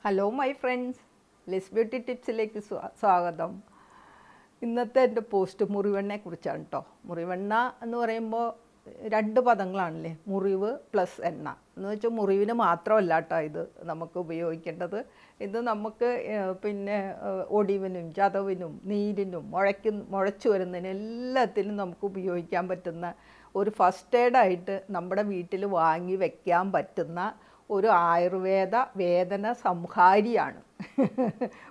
Hello my friends, Liz beauty ടിപ്സിലേക്ക് സ്വാഗതം. ഇന്നത്തെ എൻ്റെ പോസ്റ്റ് മുറിവെണ്ണയെ കുറിച്ചാണ് കേട്ടോ. മുറിവെണ്ണ എന്ന് പറയുമ്പോൾ രണ്ട് പദങ്ങളാണല്ലേ, മുറിവ് പ്ലസ് എണ്ണ എന്ന് വെച്ചാൽ മുറിവിന് മാത്രമല്ല കേട്ടോ ഇത് നമുക്ക് ഉപയോഗിക്കേണ്ടത്. ഇത് നമുക്ക് പിന്നെ ഒടിവിനും ചതവിനും നീരിനും മുഴച്ചു വരുന്നതിനും എല്ലാത്തിനും നമുക്ക് ഉപയോഗിക്കാൻ പറ്റുന്ന ഒരു ഫസ്റ്റ് എയ്ഡായിട്ട് നമ്മുടെ വീട്ടിൽ വാങ്ങി വയ്ക്കാൻ പറ്റുന്ന ഒരു ആയുർവേദ വേദന സംഹാരിയാണ്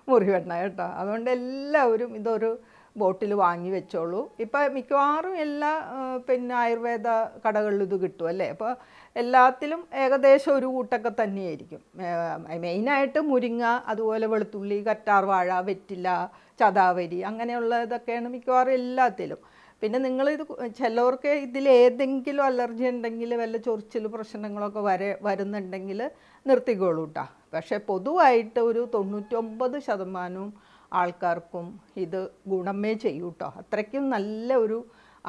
മുറിവെണ്ണ കേട്ടോ. അതുകൊണ്ട് എല്ലാവരും ഇതൊരു ബോട്ടിൽ വാങ്ങി വെച്ചോളൂ. ഇപ്പം മിക്കവാറും എല്ലാ പിന്നെ ആയുർവേദ കടകളിലും ഇത് കിട്ടും അല്ലേ. അപ്പോൾ എല്ലാത്തിലും ഏകദേശം ഒരു കൂട്ടൊക്കെ തന്നെയായിരിക്കും. മെയിനായിട്ട് മുരിങ്ങ, അതുപോലെ വെളുത്തുള്ളി, കറ്റാർവാഴ, വെറ്റില, ചതാവരി അങ്ങനെയുള്ള ഇതൊക്കെയാണ് മിക്കവാറും എല്ലാത്തിലും. പിന്നെ നിങ്ങളിത് ചിലവർക്ക് ഇതിലേതെങ്കിലും അലർജി ഉണ്ടെങ്കിൽ വല്ല ചൊറിച്ചിൽ പ്രശ്നങ്ങളൊക്കെ വരുന്നുണ്ടെങ്കിൽ നിർത്തിക്കോളൂ കേട്ടോ. പക്ഷേ പൊതുവായിട്ട് ഒരു 99% ആൾക്കാർക്കും ഇത് ഗുണമേ ചെയ്യൂ കേട്ടോ. അത്രയ്ക്കും നല്ല ഒരു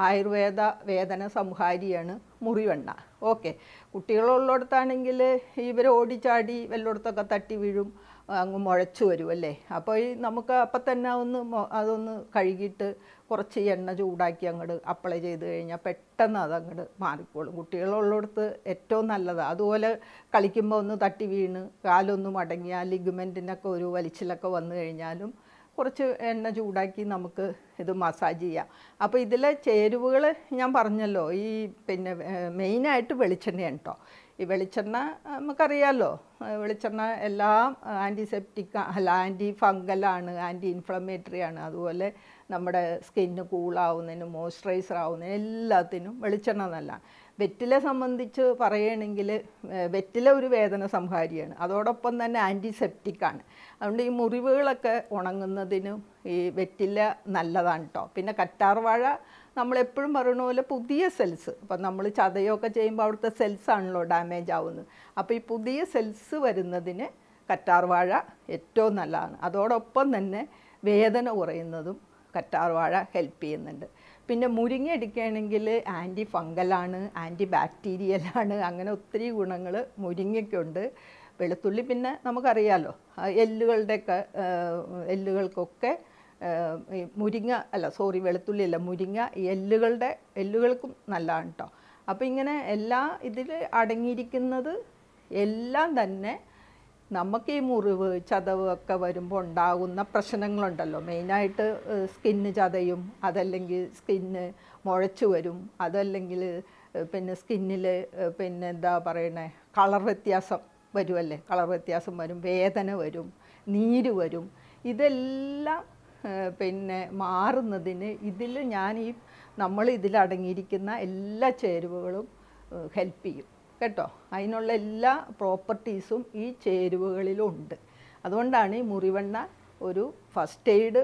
ആയുർവേദ വേദന സംഹാരിയാണ് മുറിവെണ്ണ. ഓക്കെ, കുട്ടികളുള്ളിടത്താണെങ്കിൽ ഇവർ ഓടിച്ചാടി വല്ലയിടത്തൊക്കെ തട്ടി വീഴും, അങ്ങ് മുഴച്ചു വരും അല്ലേ. അപ്പോൾ നമുക്ക് അപ്പം തന്നെ അതൊന്ന് കഴുകിയിട്ട് കുറച്ച് എണ്ണ ചൂടാക്കി അങ്ങോട്ട് അപ്ലൈ ചെയ്ത് കഴിഞ്ഞാൽ പെട്ടെന്ന് അതങ്ങോട്ട് മാറിക്കോളും. കുട്ടികളുള്ളിടത്ത് ഏറ്റവും നല്ലതാണ്. അതുപോലെ കളിക്കുമ്പോൾ ഒന്ന് തട്ടി വീണ് കാലൊന്ന് മടങ്ങിയാൽ ലിഗമെൻറ്റിനൊക്കെ ഒരു വലിച്ചിലൊക്കെ വന്നു കഴിഞ്ഞാലും കുറച്ച് എണ്ണ ചൂടാക്കി നമുക്ക് ഇത് മസാജ് ചെയ്യാം. അപ്പോൾ ഇതിലെ ചേരുവകൾ ഞാൻ പറഞ്ഞല്ലോ, ഈ പിന്നെ മെയിനായിട്ട് വെളിച്ചെണ്ണയാണ് കേട്ടോ. ഈ വെളിച്ചെണ്ണ നമുക്കറിയാമല്ലോ, വെളിച്ചെണ്ണ എല്ലാം ആൻറ്റിസെപ്റ്റിക് അല്ല, ആൻറ്റി ഫംഗലാണ്, ആൻറ്റി ഇൻഫ്ലമേറ്ററി ആണ്. അതുപോലെ നമ്മുടെ സ്കിന്ന് കൂളാവുന്നതിനും മോയ്സ്ചറൈസർ ആവുന്നതിനും എല്ലാത്തിനും വെളിച്ചെണ്ണ നല്ലതാണ്. വെറ്റിലെ സംബന്ധിച്ച് പറയുകയാണെങ്കിൽ വെറ്റില ഒരു വേദന സംഹാരിയാണ്, അതോടൊപ്പം തന്നെ ആൻറ്റിസെപ്റ്റിക്കാണ്. അതുകൊണ്ട് ഈ മുറിവുകളൊക്കെ ഉണങ്ങുന്നതിനും ഈ വെറ്റില നല്ലതാണ് കേട്ടോ. പിന്നെ കറ്റാർവാഴ നമ്മളെപ്പോഴും പറയുന്ന പോലെ പുതിയ സെൽസ്, ഇപ്പം നമ്മൾ ചതയൊക്കെ ചെയ്യുമ്പോൾ അവിടുത്തെ സെൽസാണല്ലോ ഡാമേജ് ആവുന്നത്. അപ്പോൾ ഈ പുതിയ സെൽസ് വരുന്നതിന് കറ്റാർവാഴ ഏറ്റവും നല്ലതാണ്. അതോടൊപ്പം തന്നെ വേദന കുറയുന്നതും കറ്റാർവാഴ ഹെൽപ്പ് ചെയ്യുന്നുണ്ട്. പിന്നെ മുരിങ്ങ എടുക്കുകയാണെങ്കിൽ ആൻറ്റി ഫംഗലാണ്, ആൻറ്റി ബാക്ടീരിയലാണ്, അങ്ങനെ ഒത്തിരി ഗുണങ്ങൾ മുരിങ്ങയ്ക്കുണ്ട്. വെളുത്തുള്ളി പിന്നെ നമുക്കറിയാമല്ലോ, എല്ലുകൾക്കൊക്കെ വെളുത്തുള്ളി അല്ല മുരിങ്ങ എല്ലുകൾക്കും നല്ലതാണ് കേട്ടോ. അപ്പോൾ ഇങ്ങനെ ഇതിൽ അടങ്ങിയിരിക്കുന്നത് എല്ലാം തന്നെ നമുക്ക് ഈ മുറിവ് ചതവ് ഒക്കെ വരുമ്പോൾ ഉണ്ടാകുന്ന പ്രശ്നങ്ങളുണ്ടല്ലോ. മെയിനായിട്ട് സ്കിന്ന് ചതയും, അതല്ലെങ്കിൽ സ്കിന്ന് മുഴച്ചു വരും, അതല്ലെങ്കിൽ പിന്നെ സ്കിന്നിൽ പിന്നെ എന്താ പറയണേ കളർ വ്യത്യാസം വരുമല്ലേ, കളർ വ്യത്യാസം വരും, വേദന വരും, നീര് വരും. ഇതെല്ലാം പിന്നെ മാറുന്നതിന് നമ്മൾ ഇതിലടങ്ങിയിരിക്കുന്ന എല്ലാ ചേരുവകളും ഹെൽപ്പ് ചെയ്യും കേട്ടോ. അതിനുള്ള എല്ലാ പ്രോപ്പർട്ടീസും ഈ ചേരുവകളിലുണ്ട്. അതുകൊണ്ടാണ് ഈ മുറിവെണ്ണ ഒരു ഫസ്റ്റ് എയ്ഡ്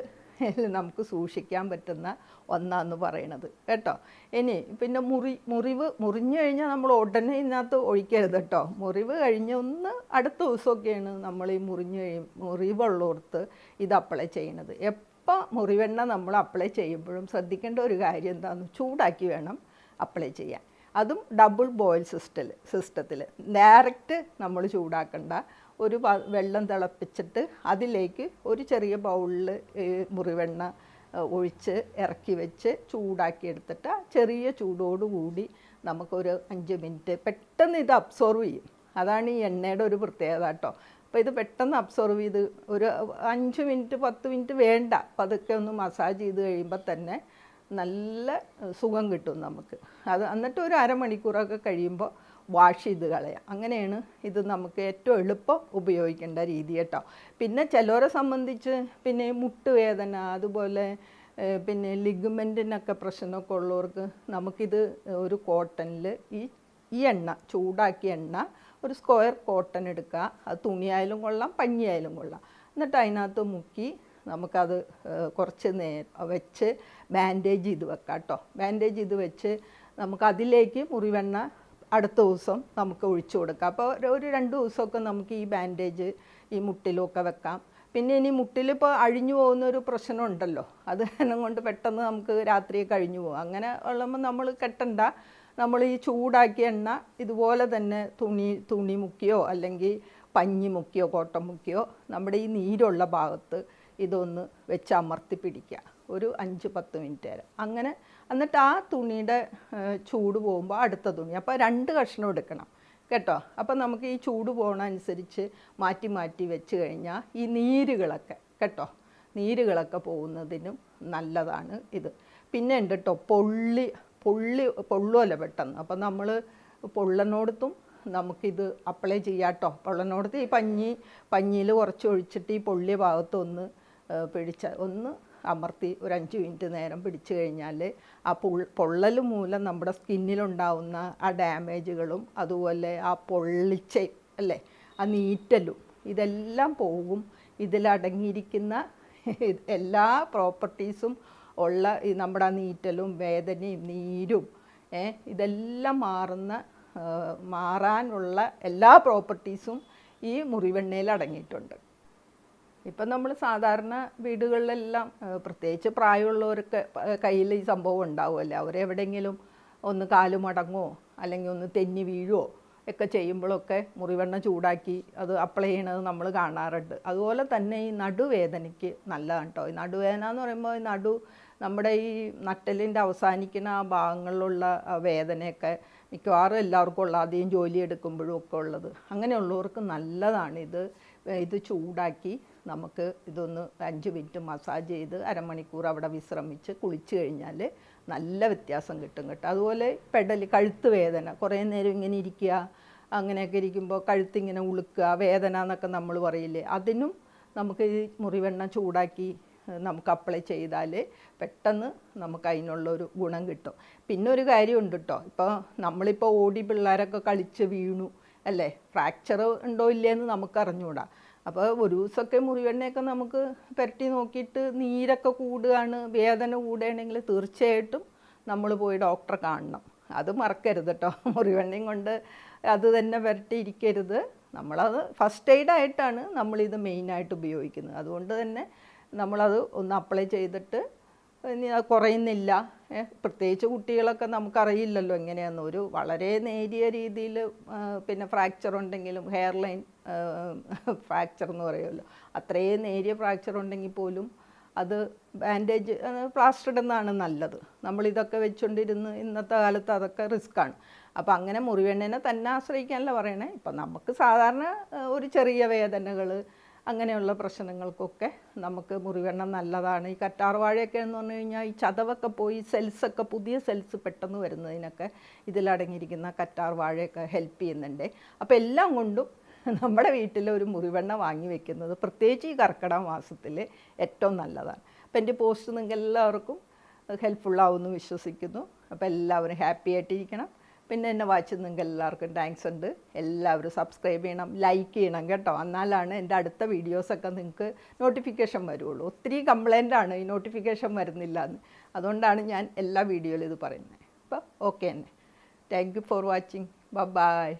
നമുക്ക് സൂക്ഷിക്കാൻ പറ്റുന്ന ഒന്നാന്ന് പറയണത് കേട്ടോ. ഇനി പിന്നെ മുറിഞ്ഞു കഴിഞ്ഞാൽ നമ്മൾ ഉടനെ ഇതിനകത്ത് ഒഴിക്കരുത് കേട്ടോ. മുറിവ് കഴിഞ്ഞ് അടുത്ത ദിവസമൊക്കെയാണ് നമ്മൾ ഈ മുറിവുള്ളോർത്ത് ഇത് അപ്ലൈ ചെയ്യണത്. എപ്പോൾ മുറിവെണ്ണ നമ്മൾ അപ്ലൈ ചെയ്യുമ്പോഴും ശ്രദ്ധിക്കേണ്ട ഒരു കാര്യം എന്താണെന്ന്, ചൂടാക്കി വേണം അപ്ലൈ ചെയ്യാൻ. അതും ഡബിൾ ബോയിൽ സിസ്റ്റത്തിൽ ഡയറക്റ്റ് നമ്മൾ ചൂടാക്കണ്ട. ഒരു വെള്ളം തിളപ്പിച്ചിട്ട് അതിലേക്ക് ഒരു ചെറിയ ബൗളിൽ മുറിവെണ്ണ ഒഴിച്ച് ഇറക്കി വെച്ച് ചൂടാക്കി എടുത്തിട്ട് ചെറിയ ചൂടോടുകൂടി നമുക്കൊരു 5 മിനിറ്റ് പെട്ടെന്ന് ഇത് അബ്സോർവ് ചെയ്യും. അതാണ് ഈ എണ്ണയുടെ ഒരു പ്രത്യേകത കേട്ടോ. അപ്പോൾ ഇത് പെട്ടെന്ന് അബ്സോർവ് ചെയ്ത് ഒരു 5 മിനിറ്റ് 10 മിനിറ്റ് വേണ്ട, പതുക്കെ ഒന്ന് മസാജ് ചെയ്ത് കഴിയുമ്പോൾ തന്നെ നല്ല സുഖം കിട്ടും നമുക്ക്. എന്നിട്ട് ഒരു അരമണിക്കൂറൊക്കെ കഴിയുമ്പോൾ വാഷ് ചെയ്ത് കളയാം. അങ്ങനെയാണ് ഇത് നമുക്ക് ഏറ്റവും എളുപ്പം ഉപയോഗിക്കേണ്ട രീതി കേട്ടോ. പിന്നെ ചിലരെ സംബന്ധിച്ച് പിന്നെ മുട്ടുവേദന, അതുപോലെ പിന്നെ ലിഗമെൻറ്റിനൊക്കെ പ്രശ്നമൊക്കെ ഉള്ളവർക്ക് നമുക്കിത് ഒരു കോട്ടണിൽ ഈ എണ്ണ, ചൂടാക്കിയ എണ്ണ ഒരു സ്ക്വയർ കോട്ടൺ എടുക്കുക. അത് തുണിയായാലും കൊള്ളാം, പഞ്ഞിയായാലും കൊള്ളാം. എന്നിട്ട് അതിനകത്ത് മുക്കി നമുക്കത് കുറച്ച് നേരം വെച്ച് ബാൻഡേജ് ചെയ്ത് വെക്കാം കേട്ടോ. ബാൻഡേജ് ചെയ്ത് വെച്ച് നമുക്കതിലേക്ക് മുറിവെണ്ണ അടുത്ത ദിവസം നമുക്ക് ഒഴിച്ചു കൊടുക്കാം. അപ്പോൾ ഒരു 2 ദിവസമൊക്കെ നമുക്ക് ഈ ബാൻഡേജ് ഈ മുട്ടിലൊക്കെ വെക്കാം. പിന്നെ ഇനി മുട്ടിലിപ്പോൾ അഴിഞ്ഞു പോകുന്നൊരു പ്രശ്നമുണ്ടല്ലോ, അത് കൊണ്ട് പെട്ടെന്ന് നമുക്ക് രാത്രി കഴിഞ്ഞു പോകും. അങ്ങനെ ഉള്ളപ്പോൾ നമ്മൾ കെട്ടണ്ട. നമ്മൾ ഈ ചൂടാക്കിയ എണ്ണ ഇതുപോലെ തന്നെ തുണി മുക്കിയോ അല്ലെങ്കിൽ പഞ്ഞി മുക്കിയോ കോട്ടൺ മുക്കിയോ നമ്മുടെ ഈ നീരുള്ള ഭാഗത്ത് ഇതൊന്ന് വെച്ച് അമർത്തി പിടിക്കുക ഒരു 5-10 മിനിറ്റ് നേരം. അങ്ങനെ എന്നിട്ട് ആ തുണിയുടെ ചൂട് പോകുമ്പോൾ അടുത്ത തുണി, അപ്പോൾ 2 കഷ്ണം എടുക്കണം കേട്ടോ. അപ്പം നമുക്ക് ഈ ചൂട് പോകണ അനുസരിച്ച് മാറ്റി മാറ്റി വെച്ച് കഴിഞ്ഞാൽ ഈ നീരുകളൊക്കെ കേട്ടോ, നീരുകളൊക്കെ പോകുന്നതിനും നല്ലതാണ് ഇത്. പിന്നെ ഉണ്ട് കേട്ടോ, പൊള്ളുമല്ലോ പെട്ടെന്ന്. അപ്പം നമ്മൾ പൊള്ളനോടത്തും നമുക്കിത് അപ്ലൈ ചെയ്യാം കേട്ടോ. പൊള്ളനോടത്ത് ഈ പഞ്ഞിയിൽ കുറച്ച് ഒഴിച്ചിട്ട് ഈ പൊള്ളിയ ഭാഗത്തൊന്ന് ഒന്ന് അമർത്തി ഒരു 5 മിനിറ്റ് നേരം പിടിച്ചു കഴിഞ്ഞാൽ ആ പൊള്ളൽ മൂലം നമ്മുടെ സ്കിന്നിലുണ്ടാവുന്ന ആ ഡാമേജുകളും അതുപോലെ ആ പൊള്ളിച്ച അല്ലേ ആ നീറ്റലും ഇതെല്ലാം പോകും. ഇതിലടങ്ങിയിരിക്കുന്ന എല്ലാ പ്രോപ്പർട്ടീസും ഉള്ള ഈ നമ്മുടെ ആ നീറ്റലും വേദനയും നീരും ഇതെല്ലാം മാറാനുള്ള എല്ലാ പ്രോപ്പർട്ടീസും ഈ മുറിവെണ്ണയിൽ അടങ്ങിയിട്ടുണ്ട്. ഇപ്പം നമ്മൾ സാധാരണ വീടുകളിലെല്ലാം പ്രത്യേകിച്ച് പ്രായമുള്ളവർക്ക് കയ്യിൽ ഈ സംഭവം ഉണ്ടാവുമല്ലോ. അവരെവിടെയെങ്കിലും ഒന്ന് കാല് മടങ്ങുമോ അല്ലെങ്കിൽ ഒന്ന് തെന്നി വീഴുമോ ഒക്കെ ചെയ്യുമ്പോഴൊക്കെ മുറിവെണ്ണ ചൂടാക്കി അത് അപ്ലൈ ചെയ്യണത് നമ്മൾ കാണാറുണ്ട്. അതുപോലെ തന്നെ ഈ നടുവേദനയ്ക്ക് നല്ലതാണ് കേട്ടോ. ഈ നടുവേദന എന്ന് പറയുമ്പോൾ നമ്മുടെ ഈ നട്ടലിൻ്റെ അവസാനിക്കുന്ന ആ ഭാഗങ്ങളിലുള്ള വേദനയൊക്കെ മിക്കവാറും എല്ലാവർക്കും ഉള്ള, അധികം ജോലി എടുക്കുമ്പോഴും ഒക്കെ ഉള്ളത്, അങ്ങനെയുള്ളവർക്ക് നല്ലതാണ് ഇത് ചൂടാക്കി നമുക്ക് ഇതൊന്ന് 5 മിനിറ്റ് മസാജ് ചെയ്ത് അരമണിക്കൂർ അവിടെ വിശ്രമിച്ച് കുളിച്ച് കഴിഞ്ഞാൽ നല്ല വ്യത്യാസം കിട്ടും കേട്ടോ. അതുപോലെ കഴുത്ത് വേദന, കുറേ നേരം ഇങ്ങനെ ഇരിക്കുക, അങ്ങനെയൊക്കെ ഇരിക്കുമ്പോൾ കഴുത്തിങ്ങനെ ഉളുക്കുക, വേദന എന്നൊക്കെ നമ്മൾ പറയില്ലേ, അതിനും നമുക്ക് ഈ മുറിവെണ്ണ ചൂടാക്കി നമുക്ക് അപ്ലൈ ചെയ്താൽ പെട്ടെന്ന് നമുക്ക് അതിനുള്ളൊരു ഗുണം കിട്ടും. പിന്നെ ഒരു കാര്യമുണ്ട് കേട്ടോ, ഇപ്പോൾ നമ്മളിപ്പോൾ പിള്ളേരൊക്കെ കളിച്ച് വീണു അല്ലേ, ഫ്രാക്ചർ ഉണ്ടോ ഇല്ലയെന്ന് നമുക്ക് അറിഞ്ഞുകൂടാ. അപ്പോൾ ഒരു ദിവസമൊക്കെ മുറിവെണ്ണയൊക്കെ നമുക്ക് പുരട്ടി നോക്കിയിട്ട് നീരൊക്കെ കൂടുകയാണ്, വേദന കൂടുകയാണെങ്കിൽ തീർച്ചയായിട്ടും നമ്മൾ പോയി ഡോക്ടറെ കാണണം. അത് മറക്കരുത് കേട്ടോ. മുറിവെണ്ണയും കൊണ്ട് അത് തന്നെ പുരട്ടിയിരിക്കരുത്. നമ്മളത് ഫസ്റ്റ് എയ്ഡായിട്ടാണ് നമ്മളിത് മെയിനായിട്ട് ഉപയോഗിക്കുന്നത്. അതുകൊണ്ട് തന്നെ നമ്മളത് ഒന്ന് അപ്ലൈ ചെയ്തിട്ട് ഇനി അത് കുറയുന്നില്ല, പ്രത്യേകിച്ച് കുട്ടികളൊക്കെ നമുക്കറിയില്ലല്ലോ എങ്ങനെയാണെന്ന്, ഒരു വളരെ നേരിയ രീതിയിൽ പിന്നെ ഫ്രാക്ചർ ഉണ്ടെങ്കിലും, ഹെയർ ലൈൻ ഫ്രാക്ചർ എന്ന് പറയുമല്ലോ, അത്രയും നേരിയ ഫ്രാക്ചർ ഉണ്ടെങ്കിൽ പോലും അത് ബാൻഡേജ് പ്ലാസ്റ്റർ ഇടുന്നതാണ് നല്ലത്. നമ്മളിതൊക്കെ വെച്ചുകൊണ്ടിരുന്ന് ഇന്നത്തെ കാലത്ത് അതൊക്കെ റിസ്ക്കാണ്. അപ്പോൾ അങ്ങനെ മുറിവെണ്ണേനെ തന്നെ ആശ്രയിക്കാനല്ല പറയണേ. ഇപ്പം നമുക്ക് സാധാരണ ഒരു ചെറിയ വേദനകൾ അങ്ങനെയുള്ള പ്രശ്നങ്ങൾക്കൊക്കെ നമുക്ക് മുറിവെണ്ണ നല്ലതാണ്. ഈ കറ്റാർ വാഴയൊക്കെ എന്ന് പറഞ്ഞു കഴിഞ്ഞാൽ ഈ ചതവൊക്കെ പോയി സെൽസൊക്കെ പുതിയ സെൽസ് പെട്ടെന്ന് വരുന്നതിനൊക്കെ ഇതിലടങ്ങിയിരിക്കുന്ന കറ്റാർ വാഴയൊക്കെ ഹെൽപ്പ് ചെയ്യുന്നുണ്ട്. അപ്പോൾ എല്ലാം കൊണ്ടും നമ്മുടെ വീട്ടിൽ ഒരു മുറിവെണ്ണ വാങ്ങി വെക്കുന്നത് പ്രത്യേകിച്ച് ഈ കർക്കിടക മാസത്തിൽ ഏറ്റവും നല്ലതാണ്. അപ്പോൾ എൻ്റെ പോസ്റ്റ് നിങ്ങൾക്ക് എല്ലാവർക്കും ഹെൽപ്ഫുള്ളാവുമെന്ന് വിശ്വസിക്കുന്നു. അപ്പോൾ എല്ലാവരും ഹാപ്പി ആയിട്ടിരിക്കണം. പിന്നെ എന്നെ വായിച്ച് നിങ്ങൾക്ക് എല്ലാവർക്കും താങ്ക്സ് ഉണ്ട്. എല്ലാവരും സബ്സ്ക്രൈബ് ചെയ്യണം, ലൈക്ക് ചെയ്യണം കേട്ടോ. എന്നാലാണ് എൻ്റെ അടുത്ത വീഡിയോസൊക്കെ നിങ്ങൾക്ക് നോട്ടിഫിക്കേഷൻ വരുള്ളൂ. ഒത്തിരി കംപ്ലൈൻ്റാണ് ഈ നോട്ടിഫിക്കേഷൻ വരുന്നില്ല എന്ന്, അതുകൊണ്ടാണ് ഞാൻ എല്ലാ വീഡിയോയിലും ഇത് പറയുന്നത്. അപ്പോൾ ഓക്കെ തന്നെ. Thank you for watching. By.